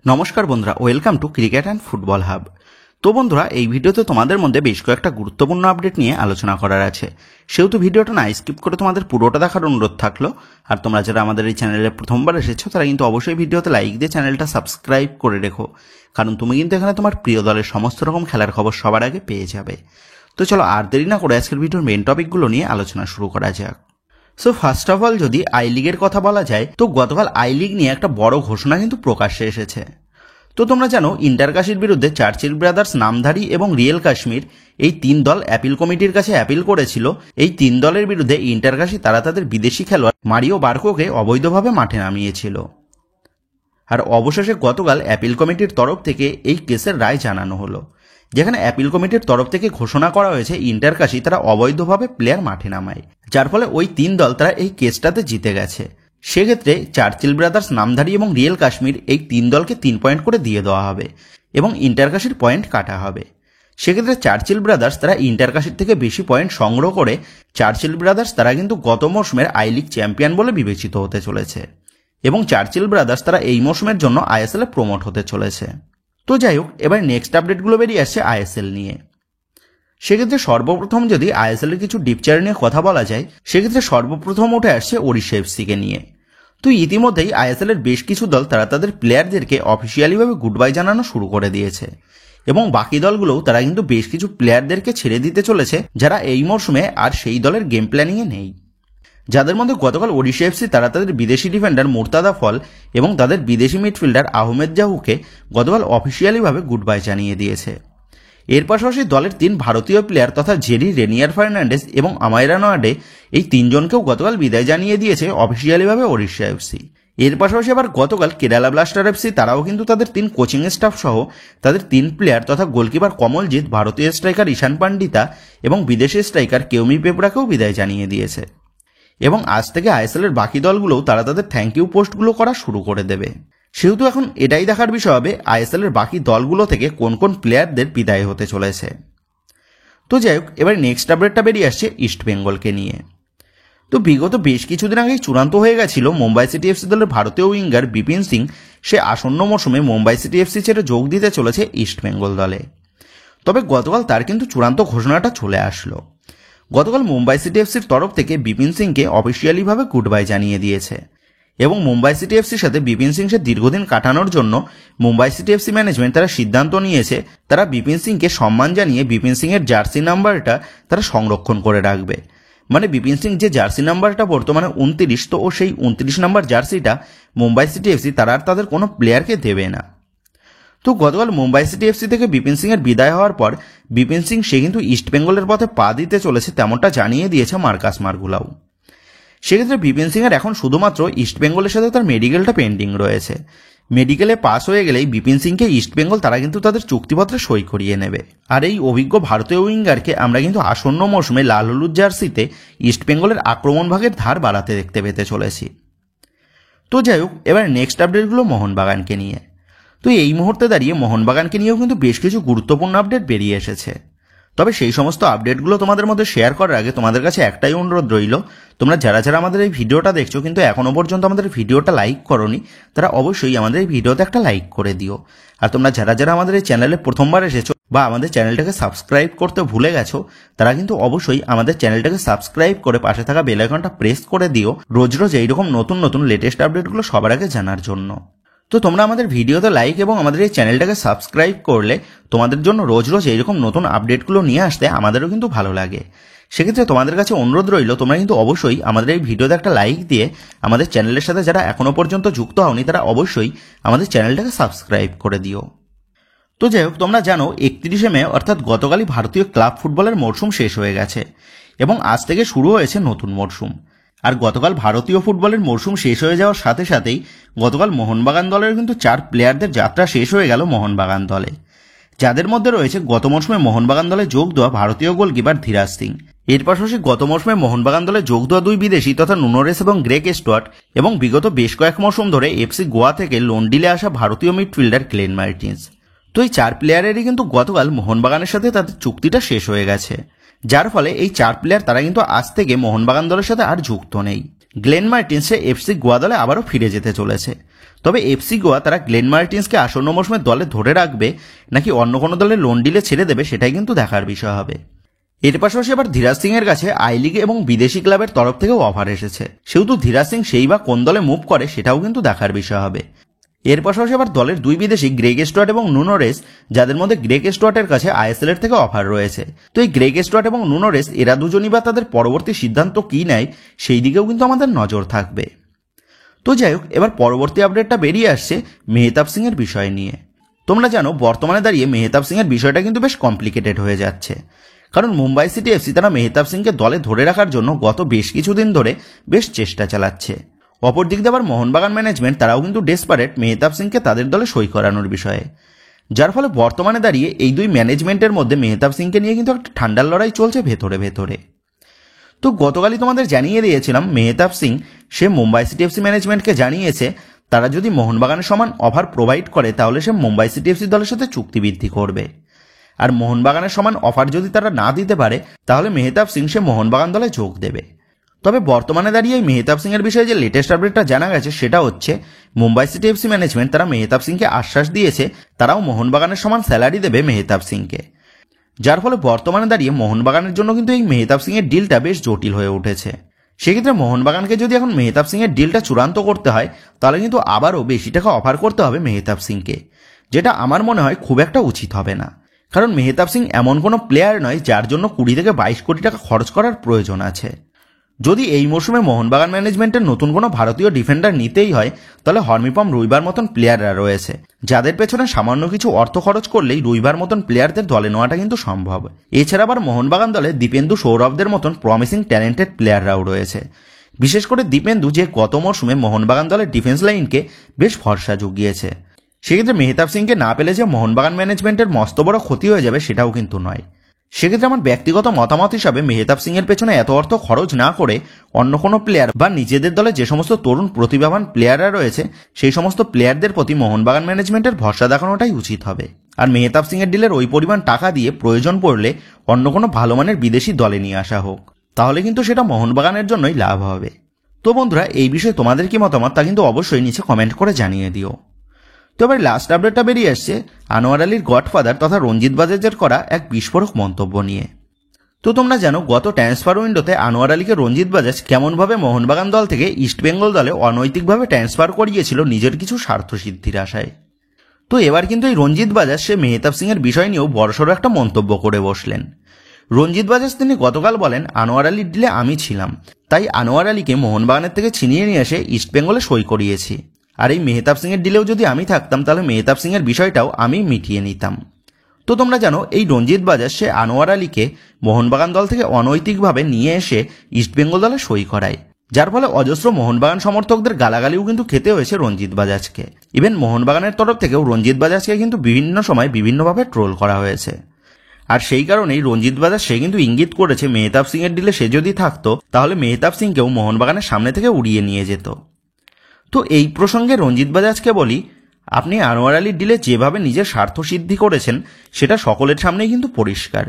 নমস্কার বন্ধুরা, welcome to cricket and football hub. তো বন্ধুরা, এই ভিডিওতে তোমাদের মধ্যে বেশ কয়েকটা গুরুত্বপূর্ণ আপডেট নিয়ে আলোচনা করার আছে, সেহেতু ভিডিওটা না স্কিপ করে তোমাদের পুরোটা দেখার অনুরোধ থাকলো। আর তোমরা যারা আমাদের এই চ্যানেলে প্রথমবার এসেছো তারা কিন্তু অবশ্যই ভিডিওতে লাইক দিয়ে চ্যানেলটা সাবস্ক্রাইব করে রেখো, কারণ তুমি কিন্তু এখানে তোমার প্রিয় দলের সমস্ত রকম খেলার খবর সবার আগে পেয়ে যাবে। তো চলো আর দেরি না করে আজকের ভিডিওর মেন টপিকগুলো নিয়ে আলোচনা শুরু করা যাক। সো ফার্স্ট অফ অল যদি আই লিগের কথা বলা যায়, তো গতকাল আই লিগ নিয়ে একটা বড় ঘোষণা কিন্তু প্রকাশ্যে এসেছে। তো তোমরা জানো, ইন্টারকাশির বিরুদ্ধে চার্চিল ব্রাদার্স, নামধারী এবং রিয়েল কাশ্মীর এই তিন দল অ্যাপিল কমিটির কাছে অ্যাপিল করেছিল। এই তিন দলের বিরুদ্ধে ইন্টারকাশি তারা তাদের বিদেশি খেলোয়াড় মারিও বার্কোকে অবৈধভাবে মাঠে নামিয়েছিল। আর অবশেষে গতকাল অ্যাপিল কমিটির তরফ থেকে এই কেসের রায় জানানো হলো, যেখানে অ্যাপিল কমিটির তরফ থেকে ঘোষণা করা হয়েছে ইন্টারকাশি তারা অবৈধভাবে প্লেয়ার মাঠে নামায়, যার ফলে ওই তিন দল তারা এই কেসটাতে জিতে গেছে। সেক্ষেত্রে চার্চিল ব্রাদার্স, নামধারী এবং রিয়েল কাশ্মীর এই তিন দলকে 3 পয়েন্ট করে দিয়ে দেওয়া হবে এবং ইন্টারকাশির পয়েন্ট কাটা হবে। সেক্ষেত্রে চার্চিল ব্রাদার্স তারা ইন্টারকাশির থেকে বেশি পয়েন্ট সংগ্রহ করে চার্চিল ব্রাদার্স তারা কিন্তু গত মৌসুমের আই লিগ চ্যাম্পিয়ন বলে বিবেচিত হতে চলেছে এবং চার্চিল ব্রাদার্স তারা এই মৌসুমের জন্য আইএসএল এ প্রমোট হতে চলেছে। তো যাই হোক, এবার নেক্সট আপডেটগুলো বেরিয়ে আসছে আইএসএল নিয়ে। সেক্ষেত্রে সর্বপ্রথম যদি আইএসএল এর কিছু ডিপচার নিয়ে কথা বলা যায়, সেক্ষেত্রে সর্বপ্রথম উঠে আসছে ওড়িশা এফসিকে নিয়ে। তো ইতিমধ্যেই আইএসএল এর বেশ কিছু দল তারা তাদের প্লেয়ারদেরকে অফিসিয়ালিভাবে গুড বাই জানানো শুরু করে দিয়েছে এবং বাকি দলগুলোও তারা কিন্তু বেশ কিছু প্লেয়ারদেরকে ছেড়ে দিতে চলেছে যারা এই মরশুমে আর সেই দলের গেম প্ল্যানিংয়ে নেই। যাদের মধ্যে গতকাল ওড়িশা এফসি তারা তাদের বিদেশি ডিফেন্ডার মুর্তাদা ফল এবং তাদের বিদেশি মিডফিল্ডার আহমেদ জাহুকে গতকাল অফিসিয়ালিভাবে গুড বাই জানিয়ে দিয়েছে। এর পাশাপাশি দলের 3 ভারতীয় প্লেয়ার তথা জেরি রেনিয়ার ফার্নান্ডেস এবং আমাইরা নোয়াডে এই তিনজনকেও গতকাল বিদায় জানিয়ে দিয়েছে অফিসিয়ালিভাবে ওড়িশা এফসি। এর পাশাপাশি আবার গতকাল কেরালা ব্লাস্টার এফসি তারাও কিন্তু তাদের 3 কোচিং স্টাফ সহ তাদের 3 প্লেয়ার তথা গোলকিপার কমলজিৎ, ভারতীয় স্ট্রাইকার ঈশান পান্ডিতা এবং বিদেশি স্ট্রাইকার কেউমি পেপরাকেও বিদায় জানিয়ে দিয়েছে। এবং আজ থেকে আইএসএল এর বাকি দলগুলোও তারা তাদের থ্যাংক ইউ পোস্টগুলো করা শুরু করে দেবে। সেহেতু এখন এটাই দেখার বিষয় হবে আইএসএল এর বাকি দলগুলো থেকে কোন কোন প্লেয়ারদের বিদায় হতে চলেছে। তো যাই হোক, এবার নেক্সট আপডেটটা বেরিয়ে আসছে ইস্ট বেঙ্গলকে নিয়ে। তো বিগত বেশ কিছুদিন আগেই চূড়ান্ত হয়ে গেছিল মুম্বাই সিটি এফসি দলের ভারতীয় উইঙ্গার বিপিন সিং সে আসন্ন মৌসুমে মুম্বাই সিটি এফসি ছেড়ে যোগ দিতে চলেছে ইস্ট বেঙ্গল দলে। তবে গতকাল তার কিন্তু চূড়ান্ত ঘোষণাটা চলে আসলো। গতকাল মুম্বাই সিটি এফসির তরফ থেকে বিপিন সিংকে অফিসিয়ালিভাবে গুড বাই জানিয়ে দিয়েছে এবং মুম্বাই সিটি এফসির সাথে বিপিন সিং সে দীর্ঘদিন কাটানোর জন্য মুম্বাই সিটি এফসি ম্যানেজমেন্ট তারা সিদ্ধান্ত নিয়েছে তারা বিপিন সিংকে সম্মান জানিয়ে বিপিন সিং এর জার্সি নাম্বারটা তারা সংরক্ষণ করে রাখবে। মানে বিপিন সিং যে জার্সি নাম্বারটা বর্তমানে 29, তো ও সেই 29 নাম্বার জার্সিটা মুম্বাই সিটি এফসি তারা আর তাদের কোনো প্লেয়ারকে দেবে না। তো গতকাল মুম্বাই সিটি এফসি থেকে বিপিন সিং এর বিদায় হওয়ার পর বিপিন সিং সে কিন্তু ইস্ট বেঙ্গলের পথে পা দিতে চলেছে, তেমনটা জানিয়ে দিয়েছে মার্কাস মার্গুলাও। সেক্ষেত্রে বিপিন সিং এর এখন শুধুমাত্র ইস্ট বেঙ্গলের সাথে তার মেডিকেলটা পেন্ডিং রয়েছে। মেডিকেলে পাস হয়ে গেলেই বিপিন সিংকে ইস্ট বেঙ্গল তারা কিন্তু তাদের চুক্তিপত্রে সই করিয়ে নেবে। আর এই অভিজ্ঞ ভারতীয় উইঙ্গারকে আমরা কিন্তু আসন্ন মৌসুমে লাল হলুদ জার্সিতে ইস্ট বেঙ্গলের আক্রমণ ভাগের ধার বাড়াতে দেখতে পেতে চলেছি। তো যাই হোক, এবার নেক্সট আপডেটগুলো মোহনবাগানকে নিয়ে। তো এই মুহূর্তে দাঁড়িয়ে মোহনবাগানকে নিয়েও কিন্তু বেশ কিছু গুরুত্বপূর্ণ আপডেট বেরিয়ে এসেছে। তবে সেই সমস্ত আপডেটগুলো তোমাদের মধ্যে শেয়ার করার আগে তোমাদের কাছে একটাই অনুরোধ রইল, তোমরা যারা যারা আমাদের এই ভিডিওটা দেখছো কিন্তু এখনো পর্যন্ত আমাদের ভিডিওটা লাইক করোনি, তারা অবশ্যই আমাদের এই ভিডিওতে একটা লাইক করে দিও। আর তোমরা যারা যারা আমাদের এই চ্যানেলে প্রথমবার এসেছো বা আমাদের চ্যানেলটাকে সাবস্ক্রাইব করতে ভুলে গেছো, তারা কিন্তু অবশ্যই আমাদের চ্যানেলটাকে সাবস্ক্রাইব করে পাশে থাকা বেল আইকনটা প্রেস করে দিও রোজ রোজ এইরকম নতুন নতুন লেটেস্ট আপডেটগুলো সবার আগে জানার জন্য। তো তোমরা আমাদের ভিডিওতে লাইক এবং আমাদের এই চ্যানেলটাকে সাবস্ক্রাইব করলে তোমাদের জন্য রোজ রোজ এইরকম নতুন আপডেটগুলো নিয়ে আসতে আমাদেরও কিন্তু ভালো লাগে। সেক্ষেত্রে তোমাদের কাছে অনুরোধ রইল, তোমরা কিন্তু অবশ্যই আমাদের এই ভিডিওতে একটা লাইক দিয়ে আমাদের চ্যানেলের সাথে যারা এখনো পর্যন্ত যুক্ত হওনি তারা অবশ্যই আমাদের চ্যানেলটাকে সাবস্ক্রাইব করে দিও। তো যাই হোক, তোমরা জানো 31শে মে অর্থাৎ গতকালই ভারতীয় ক্লাব ফুটবলের মরশুম শেষ হয়ে গেছে এবং আজ থেকে শুরু হয়েছে নতুন মরশুম। আর গতকাল ভারতীয় ফুটবলের মরশুম শেষ হয়ে যাওয়ার সাথে সাথেই গতকাল মোহনবাগান দলের কিন্তু 4 প্লেয়ারদের যাত্রা শেষ হয়ে গেল মোহনবাগান দলে, যাদের মধ্যে রয়েছে গত মৌসুমে মোহনবাগান দলে যোগ দেওয়া ভারতীয় গোলকিপার ধীরাজ সিং। এর পাশাপাশি গত মৌসুমে মোহনবাগান দলে যোগ দেওয়া 2 বিদেশি তথা নুনোরেস এবং গ্রেগ স্টুয়ার্ট এবং বিগত বেশ কয়েক মৌসুম ধরে এফসি গোয়া থেকে লোন ডিলে আসা ভারতীয় মিডফিল্ডার গ্লেন মার্টিন্স। তো এই 4 প্লেয়ারেরই কিন্তু গতকাল মোহনবাগানের সাথে তাদের চুক্তিটা শেষ হয়ে গেছে, যার ফলে এই 4 প্লেয়ার তারা কিন্তু আজ থেকে মোহনবাগান দলের সাথে আর যুক্ত নেই। গ্লেন মার্টিন্স এফসি গোয়া দলে আবারও ফিরে যেতে চলেছে। তবে এফসি গোয়া তারা গ্লেন মার্টিন্সকে আসন্ন মৌসুমে দলে ধরে রাখবে নাকি অন্য কোনো দলে লোন ডিলে ছেড়ে দেবে সেটাই কিন্তু দেখার বিষয় হবে। এর পাশাপাশি আবার ধীরাজ সিং এর কাছে আই লিগ এবং বিদেশি ক্লাবের তরফ থেকেও অফার এসেছে, সেহেতু ধীরাজ সিং সেই বা কোন দলে মুভ করে সেটাও কিন্তু দেখার বিষয় হবে। এর পাশাপাশি আবার দলের দুই বিদেশি গ্রেগ স্টুয়ার্ট এবং নুনো রেস, যাদের মধ্যে গ্রেগ স্টুয়ার্টের কাছে আইএসএল এর থেকে অফার রয়েছে। তো এই গ্রেগ স্টুয়ার্ট এবং নুনো রেস এরা দুজনই বা তাদের পরবর্তী সিদ্ধান্ত কি নেয় সেই দিকেও কিন্তু আমাদের নজর থাকবে। তো যাই হোক, এবার পরবর্তী আপডেটটা বেরিয়ে আসছে মেহতাব সিং এর বিষয় নিয়ে। তোমরা জানো বর্তমানে দাঁড়িয়ে মেহতাব সিং এর বিষয়টা কিন্তু বেশ কমপ্লিকেটেড হয়ে যাচ্ছে, কারণ মুম্বাই সিটি এফসি তারা মেহতাব সিংকে দলে ধরে রাখার জন্য গত বেশ কিছুদিন ধরে বেশ চেষ্টা চালাচ্ছে। অপরদিক দিয়ে আবার মোহনবাগান ম্যানেজমেন্ট তারাও কিন্তু ডেসপারেট মেহতাব সিংকে তাদের দলে সই করানোর বিষয়ে, যার ফলে বর্তমানে দাঁড়িয়ে এই দুই ম্যানেজমেন্টের মধ্যে মেহতাব সিংকে নিয়ে কিন্তু একটা ঠান্ডার লড়াই চলছে ভেতরে ভেতরে। তো গতকালই তোমাদের জানিয়ে দিয়েছিলাম মেহতাব সিং সে মুম্বাই সিটি এফসি ম্যানেজমেন্টকে জানিয়েছে তারা যদি মোহনবাগানের সমান অফার প্রোভাইড করে তাহলে সে মুম্বাই সিটি এফসি দলের সাথে চুক্তি বৃদ্ধি করবে, আর মোহনবাগানের সমান অফার যদি তারা না দিতে পারে তাহলে মেহতাব সিং সে মোহনবাগান দলে যোগ দেবে। তবে বর্তমানে দাঁড়িয়ে এই মেহতাব সিং এর বিষয়ে যে লেটেস্ট আপডেটটা জানা গেছে সেটা হচ্ছে মুম্বাই সিটি এফসি ম্যানেজমেন্ট তারা মেহতাব সিংকে আশ্বাস দিয়েছে তারাও মোহনবাগানের সমান স্যালারি দেবে মেহতাব সিংকে, যার ফলে বর্তমানে দাঁড়িয়ে মোহনবাগানের জন্য কিন্তু এই মেহতাব সিং এর ডিলটা বেশ জটিল হয়ে উঠেছে। সেক্ষেত্রে মোহনবাগানকে যদি এখন মেহতাব সিং এর ডিলটা চূড়ান্ত করতে হয় তাহলে কিন্তু আবারও বেশি টাকা অফার করতে হবে মেহতাব সিংকে, যেটা আমার মনে হয় খুব একটা উচিত হবে না, কারণ মেহতাব সিং এমন কোনো প্লেয়ার নয় যার জন্য 20 থেকে 22 কোটি টাকা খরচ করার প্রয়োজন আছে। যদি এই মৌসুমে মোহনবাগান ম্যানেজমেন্টের নতুন কোনো ভারতীয় ডিফেন্ডার নিতেই হয় তাহলে হর্মিপম রুইবার মতন প্লেয়াররা রয়েছে যাদের পেছনে সামান্য কিছু অর্থ খরচ করলেই রুইবার মতন প্লেয়ারদের দলে নেওয়াটা কিন্তু সম্ভব। এছাড়া আবার মোহনবাগান দলে দীপেন্দু সৌরভদের মতন প্রমিসিং ট্যালেন্টেড প্লেয়াররাও রয়েছে, বিশেষ করে দীপেন্দু যে গত মৌসুমে মোহনবাগান দলের ডিফেন্স লাইনকে বেশ ভরসা জুগিয়েছে। সেক্ষেত্রে মেহতাব সিংকে না পেলে যে মোহনবাগান ম্যানেজমেন্টের মস্ত বড় ক্ষতি হয়ে যাবে সেটাও কিন্তু নয়। সেক্ষেত্রে আমার ব্যক্তিগত মতামত হিসাবে মেহতাব সিং এর পেছনে এত অর্থ খরচ না করে অন্য কোনো প্লেয়ার বা নিজেদের দলে যে সমস্ত তরুণ প্রতিভাবান প্লেয়াররা রয়েছে সেই সমস্ত প্লেয়ারদের প্রতি মোহনবাগান ম্যানেজমেন্টের ভরসা দেখানোটাই উচিত হবে। আর মেহতাব সিং এর ডিলের ওই পরিমাণ টাকা দিয়ে প্রয়োজন পড়লে অন্য কোনো ভালো মানের বিদেশি দলে নিয়ে আসা হোক, তাহলে কিন্তু সেটা মোহনবাগানের জন্যই লাভ হবে। তো বন্ধুরা, এই বিষয়ে তোমাদের কি মতামত তা কিন্তু অবশ্যই নিচে কমেন্ট করে জানিয়ে দিও। তো এবার লাস্ট আপডেটটা বেরিয়ে আসছে আনোয়ার আলীর গডফাদার তথা রঞ্জিত বাজাজের করা এক বিস্ফোরক মন্তব্য নিয়ে। তো তোমরা জানো গত ট্রান্সফার উইন্ডোতে আনোয়ার আলীকে রঞ্জিত বাজাজ কেমনভাবে মোহনবাগান দল থেকে ইস্টবেঙ্গল দলে অনৈতিকভাবে ট্রান্সফার করিয়েছিল নিজের কিছু স্বার্থসিদ্ধির আশায়। তো এবার কিন্তু এই রঞ্জিত বাজাজ সে মেহতাব সিং এর বিষয় নিয়েও বড়সড় একটা মন্তব্য করে বসলেন। রঞ্জিত বাজাজ তিনি গতকাল বলেন আনোয়ার আলীর ডিলে আমি ছিলাম, তাই আনোয়ার আলীকে মোহনবাগানের থেকে ছিনিয়ে নিয়ে এসে ইস্টবেঙ্গলে সই করিয়েছি, আর এই মেহতাব সিং এর ডিলেও যদি আমি থাকতাম তাহলে মেহতাব সিং এর বিষয়টাও আমি মিটিয়ে নিতাম। তো তোমরা জানো এই রঞ্জিত বাজাজ সে আনোয়ার আলীকে মোহনবাগান দল থেকে অনৈতিকভাবে নিয়ে এসে ইস্টবেঙ্গল দলে সই করায়, যার ফলে অজস্র মোহনবাগান সমর্থকদের গালাগালিও কিন্তু খেতে হয়েছে রঞ্জিত বাজাজকে। ইভেন মোহনবাগানের তরফ থেকেও রঞ্জিত বাজাজকে কিন্তু বিভিন্ন সময় বিভিন্নভাবে ট্রোল করা হয়েছে। আর সেই কারণেই রঞ্জিত বাজাজ সে কিন্তু ইঙ্গিত করেছে মেহতাব সিং এর ডিলে সে যদি থাকতো তাহলে মেহতাব সিংকেও মোহনবাগানের সামনে থেকে উড়িয়ে নিয়ে যেত। তো এই প্রসঙ্গে রঞ্জিত বাজাজকে বলি, আপনি আনোয়ার আলীর ডিলে যেভাবে নিজের স্বার্থ সিদ্ধি করেছেন সেটা সকলের সামনেই কিন্তু পরিষ্কার।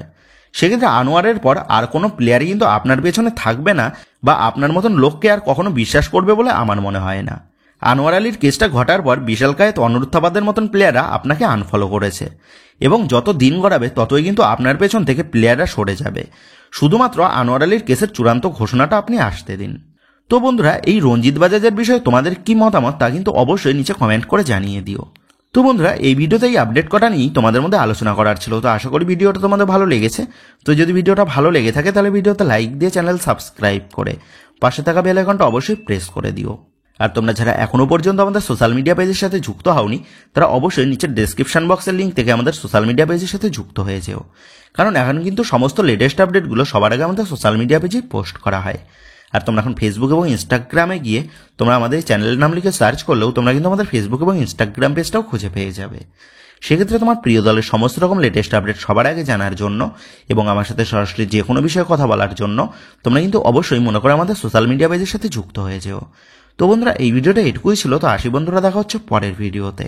সেক্ষেত্রে আনোয়ারের পর আর কোনো প্লেয়ারই কিন্তু আপনার পেছনে থাকবে না বা আপনার মতন লোককে আর কখনো বিশ্বাস করবে বলে আমার মনে হয় না। আনোয়ার আলীর কেসটা ঘটার পর বিশালকায়েত অনুরুত্থাবাদের মতন প্লেয়াররা আপনাকে আনফলো করেছে এবং যত দিন গড়াবে ততই কিন্তু আপনার পেছন থেকে প্লেয়াররা সরে যাবে। শুধুমাত্র আনোয়ার আলীর কেসের চূড়ান্ত ঘোষণাটা আপনি আসতে দিন। তো বন্ধুরা, এই রঞ্জিত বাজাজের বিষয়ে তোমাদের কি মতামত তা কিন্তু অবশ্যই নিচে কমেন্ট করে জানিয়ে দিও। তো বন্ধুরা, এই ভিডিওতে এই আপডেট করা নিয়েই তোমাদের মধ্যে আলোচনা করার ছিল। তো আশা করি ভিডিওটা তোমাদের ভালো লেগেছে। তো যদি ভিডিওটা ভালো লেগে থাকে তাহলে ভিডিওতে লাইক দিয়ে চ্যানেল সাবস্ক্রাইব করে পাশে থাকা বেল আইকনটা অবশ্যই প্রেস করে দিও। আর তোমরা যারা এখনো পর্যন্ত আমাদের সোশ্যাল মিডিয়া পেজের সাথে যুক্ত হওনি তারা অবশ্যই নিচের ডেসক্রিপশন বক্সের লিঙ্ক থেকে আমাদের সোশ্যাল মিডিয়া পেজের সাথে যুক্ত হয়ে যেও, কারণ এখন কিন্তু সমস্ত লেটেস্ট আপডেটগুলো সবার আগে আমাদের সোশ্যাল মিডিয়া পেজে পোস্ট করা হয়। আর তোমরা এখন ফেসবুক এবং ইনস্টাগ্রামে গিয়ে তোমরা আমাদের চ্যানেলের নাম লিখে সার্চ করলেও তোমরা কিন্তু আমাদের ফেসবুক এবং ইনস্টাগ্রাম পেজটাও খুঁজে পেয়ে যাবে। সেক্ষেত্রে তোমার প্রিয় দলের সমস্ত রকম লেটেস্ট আপডেট সবার আগে জানার জন্য এবং আমার সাথে সরাসরি যে কোনো বিষয়ে কথা বলার জন্য তোমরা কিন্তু অবশ্যই মনে করে আমাদের সোশ্যাল মিডিয়া পেজের সাথে যুক্ত হয়ে যেও। তো বন্ধুরা, এই ভিডিওটা এটুকুই ছিল। তো আসি বন্ধুরা, দেখা হচ্ছে পরের ভিডিওতে।